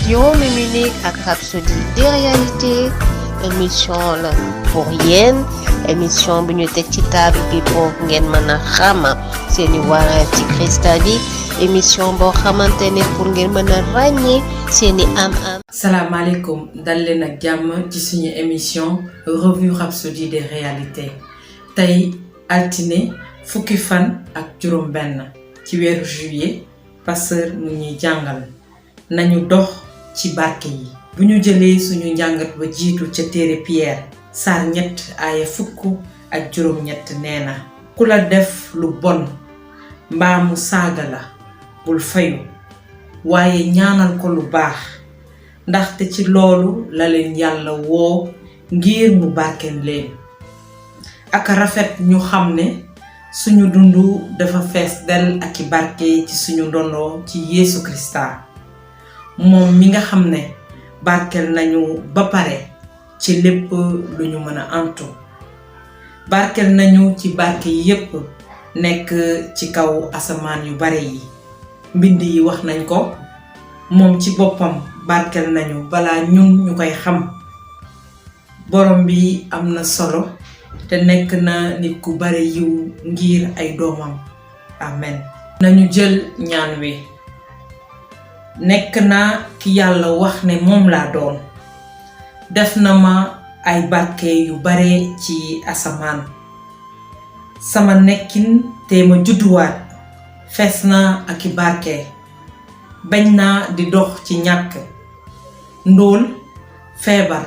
Radio Miminique ak Rhapsodie des réalités émission la pour yéen émission bi ñu teg ci table bi pour ngeen mën a xam seeni wareef ci Krista bi émission boo xamante ne pour ngeen mën a ràññee seeni am-am. salaamaaleykum dal leen ak jàmm ci suñu émission revue Rhapsodie des réalités tey altine fukki fan ak juróom benn ci weeru juillet pasteur mu ñuy jàngal nañu dox ci barke yi. bu ñu jëlee suñu njàngat ba jiitu ca téere Pierre saar 3 aaya fukk ak juróom ñett nee na ku la def lu bon mbaa mu saaga la bul fayu waaye ñaanal ko lu baax ndaxte ci loolu la leen yàlla woo ngir mu barkeel leen. ak rafet ñu xam ne suñu dundu dafa fees del ak i barke ci suñu ndono ci Yeesu Krista moom mi nga xam ne barkeel nañu ba pare ci lépp lu ñu mën a antu. barkeel nañu ci barke yépp nekk ci kaw asamaan yu bare yi. mbind yi wax nañ ko moom ci boppam barkeel nañu balaa ñun ñu koy xam. borom bi am na solo te nekk na nit ku bare yiw ngir ay doomam. amen. nañu jël ñaan wi. nekk naa ki yàlla wax ne moom laa doon. def na ma ay barke yu bare ci asamaan. sama nekkin te ma judduwaat fees na ak i barke. bañ naa di dox ci ñàkk ndóol feebar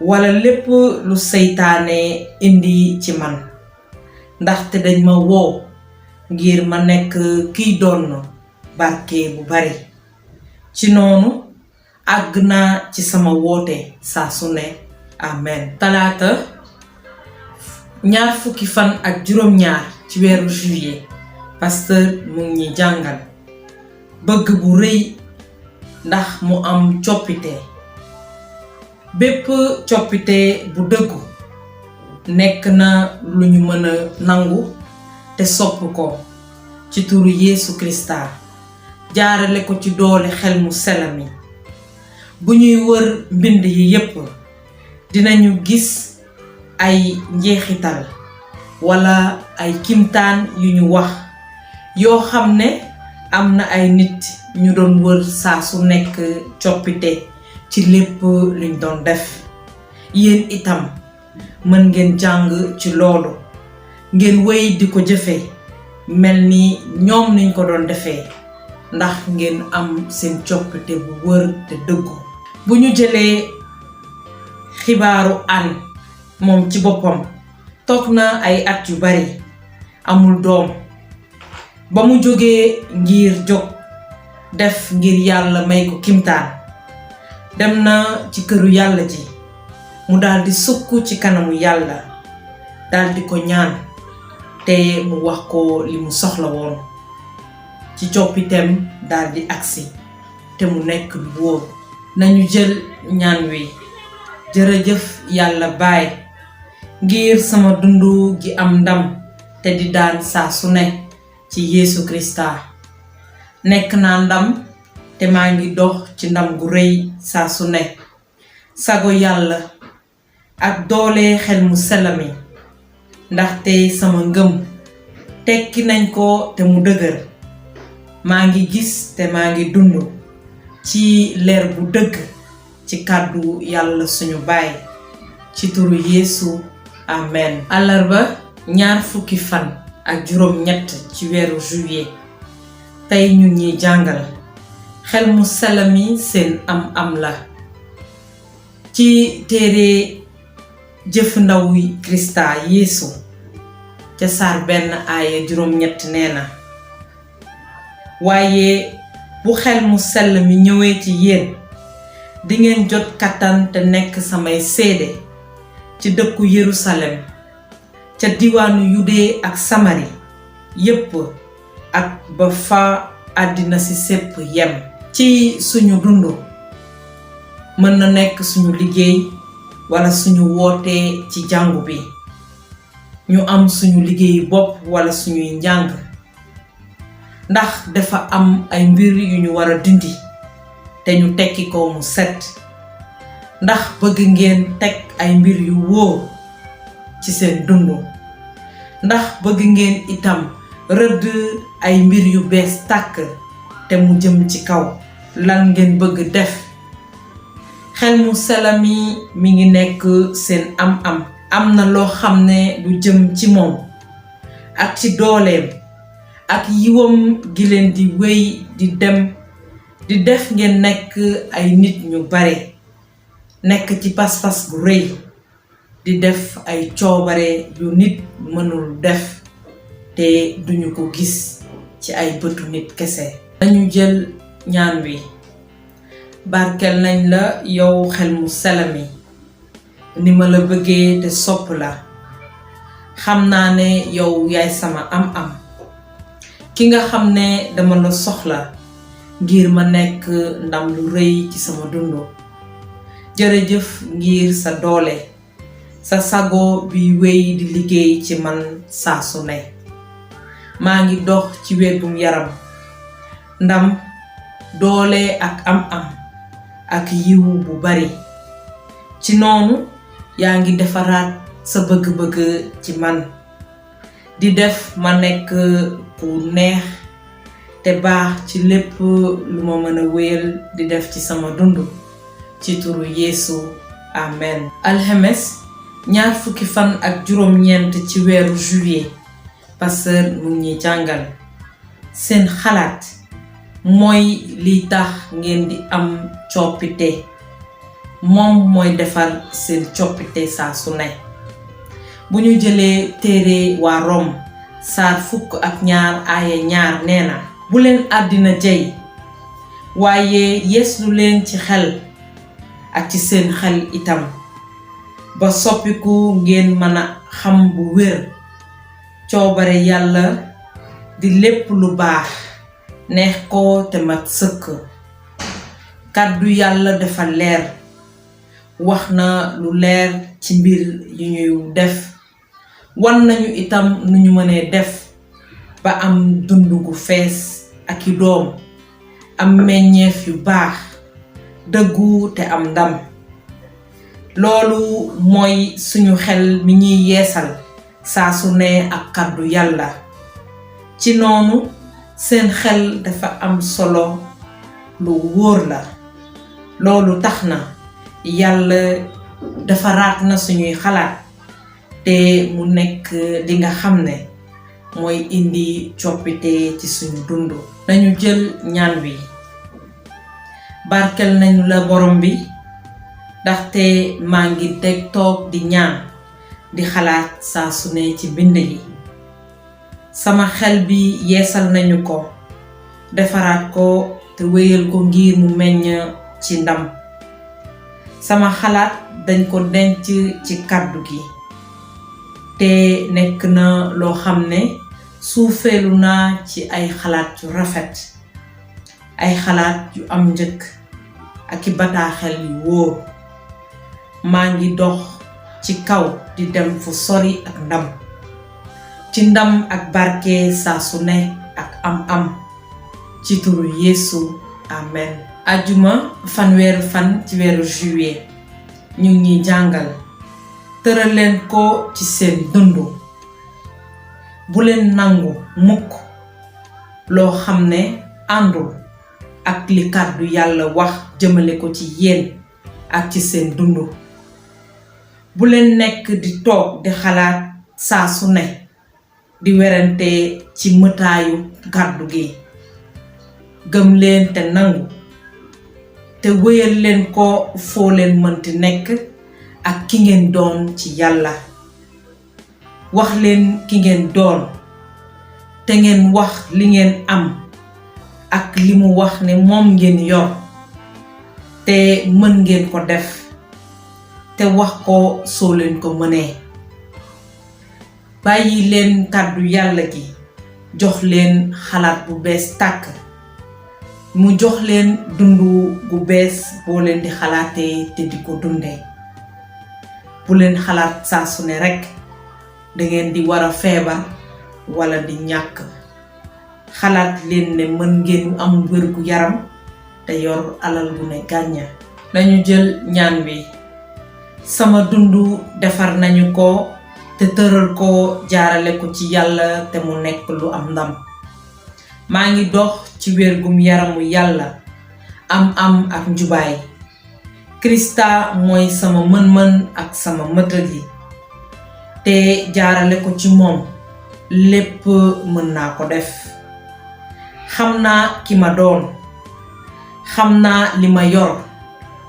walla lépp lu seytaane indi ci man ndaxte dañ ma woo ngir ma nekk kiy doon barke bu bari. ci noonu àgg naa ci sama woote saa su ne. amen. talaata 20 fan ak juróom-ñaar ci weeru juillet pasteur mu ngi ñuy jàngal bëgg bu rëy ndax mu am coppite. bépp coppite bu dëggu nekk na lu ñu mën a nangu te sopp ko ci turu Yeesu Krista jaarale ko ci doole xel mu sell mi. bu ñuy wër mbind yi yépp dinañu gis ay njeexital walla ay kimtaan yu ñu wax yoo xam ne am na ay nit ñu doon wër saa su nekk coppite ci lépp luñ doon def. yéen itam mën ngeen jàng ci loolu ngeen wéy di ko jëfe mel ni ñoom niñ ko doon defee ndax ngeen am seen coppite bu wër te dëggu. bu ñu jëlee xibaaru Ann moom ci boppam toog na ay at yu bari amul doom. ba mu jógee ngir jóg def ngir yàlla may ko kimtaan dem na ci këru yàlla ji mu daldi sukk ci kanamu yàlla daldi ko ñaan te mu wax ko li mu soxla woon. ci coppiteem daldi agsi te mu nekk lu wóor. nañu jël ñaan wi. jërëjëf yàlla baay ngir sama dundu gi am ndam te di daan saa su nekk ci Yeesu Krista. nekk naa ndam te maa ngi dox ci ndam gu rëy saa su nekk. sago yàlla ak doole xel mu sell mi ndaxte sama ngëm tekki nañ ko te mu dëgër. maa ngi gis te maa ngi dund ci leer bu dëgg ci kàddu yàlla suñu baay ci turu Yeesu. amen. àllarba 20 fan ak juróom ñett ci weeru juillet tey ñu ñuy jàngal xel mu sell mi seen am la. ci téere jëf ndaw Krista Yeesu ca saar 1 aaya juróom ñett nee na waaye bu xel mu sell mi ñëwee ci yéen dingeen jot kattan te nekk samay seede ci dëkku Yerusalem ca diwaanu Yude ak Samari yépp ak ba fa àddina si sépp yem. ci suñu dund mën na nekk suñu liggéey walla suñu woote ci jàngu bi ñu am suñu liggéeyu bopp walla suñuy njàng ndax dafa am ay mbir yu ñu war a dindi te ñu tekki ko mu set ndax bëgg ngeen teg ay mbir yu wóor ci seen dundu ndax bëgg ngeen itam rëdd ay mbir yu bees tàkk te mu jëm ci kaw lan ngeen bëgg def xel mu sell mi ngi nekk seen am na loo xam ne lu jëm ci moom ak ci dooleem ak yiwam gi leen di wéy di dem di def ngeen nekk ay nit ñu bare nekk ci pas-pas bu rëy di def ay coobare yu nit mënul def te duñu ko gis ci ay bëtu nit kese dañu jël ñaan wi barkel nañ la yow xel mu sell mi ni ma la bëggee te sopp la xam naa ne yow yaay sama am ki nga xam ne dama la soxla ngir ma nekk ndam lu rëy ci sama dundu jërëjëf ngir sa doole sa sago bi wéy di liggéey ci man saa su ne maa ngi dox ci wérgum yaram ndam doole ak am ak yiwu bu bari ci noonu yaa ngi defaraat sa bëgg-bëgg ci man di def ma nekk ku neex te baax ci lépp lu ma mën a wéyal di def ci sama dund ci turu Yeesu amen. alxames 20 fan ak juróom-ñeent ci weeru juillet pasteur mu ngi jàngal seen xalaat mooy liy tax ngeen di am coppite moom mooy defar seen coppite saa su ne bu ñu jëlee téere waa Rom saar 12 aaya 2 nee na bu leen àddina jey waaye yeeslu leen ci xel ak ci seen xel itam ba soppiku ngeen mën a xam bu wér coobare yàlla di lépp lu baax neex ko te mat sëkk kàddu yàlla dafa leer wax na lu leer ci mbir yu ñuy def wan nañu itam nu ñu mënee def ba am dund gu fees ak i doom am meññeef yu baax dëggu te am ndam loolu mooy suñu xel mi ñuy yeesal saa su ne ak kàddu yàlla ci noonu seen xel dafa am solo lu wóor la loolu tax na yàlla defaraat na suñuy xalaat te mu nekk di nga xam ne mooy indi coppite ci suñu dund nañu jël ñaan wi barkel nañu la borom bi ndaxte maa ngi teg toog di ñaan di xalaat saa su ne ci bind yi sama xel bi yeesal nañu ko defaraat ko te wéyal ko ngir mu meññ ci ndam sama xalaat dañ ko denc ci kàddu gi te nekk na loo xam ne suufeelu naa ci ay xalaat yu rafet ay xalaat yu am njëkk ak i bataaxel yu wóor maa ngi dox ci kaw di dem fu sori ak ndam ci ndam ak barke saa su ne ak am ci turu Yeesu amen. ajuma fanweeru fan ci weeru juillet ñu ngi jàngal tëral leen ko ci seen dundu bu leen nangu mukk loo xam ne àndul ak li kàddu yàlla wax jëmale ko ci yéen ak ci seen dundu bu leen nekk di toog di xalaat saa su ne di werante ci mëtaayu kàddu gi gëm leen te nangu te wéyal leen ko foo leen mënti nekk ak ki ngeen doon ci yàlla wax leen ki ngeen doon te ngeen wax li ngeen am ak li mu wax ne moom ngeen yor te mën ngeen ko def te wax ko soo leen ko mënee bàyyi leen kàddu yàlla gi jox leen xalaat bu bees tàkk mu jox leen dundu gu bees boo leen di xalaatee te di ko dundee bu leen xalaat saa su ne rekk dangeen di war a feebar walla di ñàkk xalaat leen ne mën ngeen am wér gu yaram te yor alal bu ne gàñña. nañu jël ñaan bi. sama dundu defar nañu ko te tëral ko jaarale ko ci yàlla te mu nekk lu am ndam. maa ngi dox ci wérgum yaramu yàlla am ak njubaay. Krista mooy sama mën-mën ak sama mëtëdi te jaarale ko ci moom lépp mën naa ko def. xam naa ki ma doon, xam naa li ma yor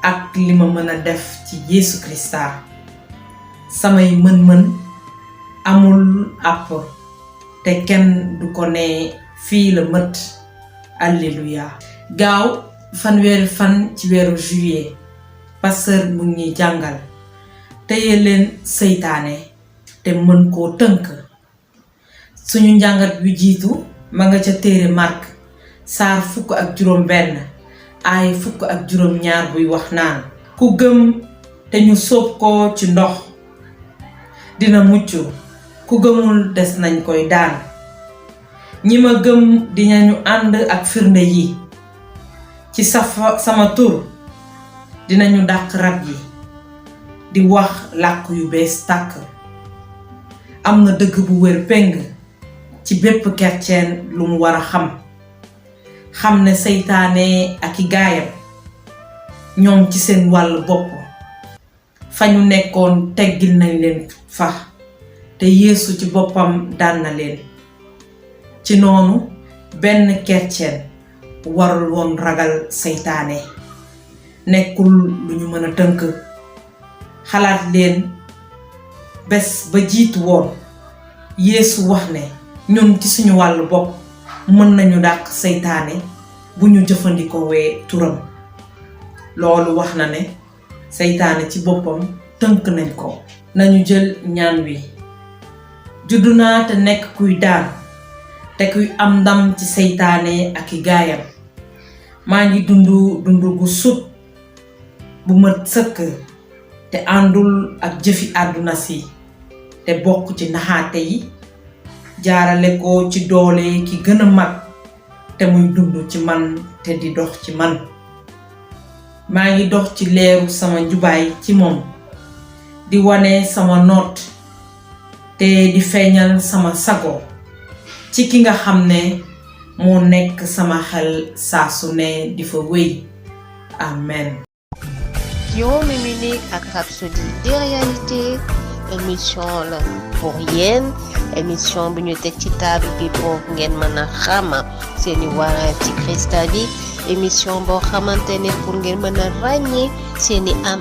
ak li ma mën a def ci Yeesu Krista. samay mën-mën amul àpp te kenn du ko ne fii la mët. alleluya. gaaw fanweeri fan ci weeru juillet, pasteur mu ngi jàngal téye leen seytaane te mën koo tënk. suñu njàngat bi jiitu ma nga ca téere Mark saar 11 aay 12 buy wax naan, ku gëm te ñu sóob ko ci ndox dina mucc, ku gëmul des nañ koy daan. ñi ma gëm dinañu ànd ak firnde yi, ci sama tur dinañu dàq rab yi, di wax làkk yu bees tàkk. am na dëgg bu wér péng ci bépp kerceen lu mu war a xam ne seytaane ak i gaayam ñoom ci seen wàll bopp fa ñu nekkoon teggil nañ leen fa te Yeesu ci boppam daan na leen. ci noonu benn kerceen warul woon ragal seytaane. nekkul lu ñu mën a tënk. xalaat leen bés ba jiitu woon Yeesu wax ne ñun ci suñu wàll bopp mën nañu dàq seytaane bu ñu jëfandikoowee turam. loolu wax na ne seytaane ci boppam tënk nañ ko. nañu jël ñaan wi. juddu naa te nekk kuy daan te kuy am ndam ci seytaane ak i gaayam. maa ngi dund gu sut bu mat sëkk te àndul ak jëfi àdduna si te bokk ci naxaate yi, jaarale ko ci doole ki gën a mag te muy dund ci man te di dox ci man. maa ngi dox ci leeru sama njubaay ci moom, di wane sama noot te di feeñal sama sago ci ki nga xam ne moo nekk sama xel saa su ne di fa wéy. amen. Juróomi minute ak Rhapsodie de réalité, émission la pour yéen, émission bi ñu teg ci table bi pour ngeen mën a xam seeni wareef ci Krista bi, émission boo xamante ne pour ngeen mën a ràññee seeni am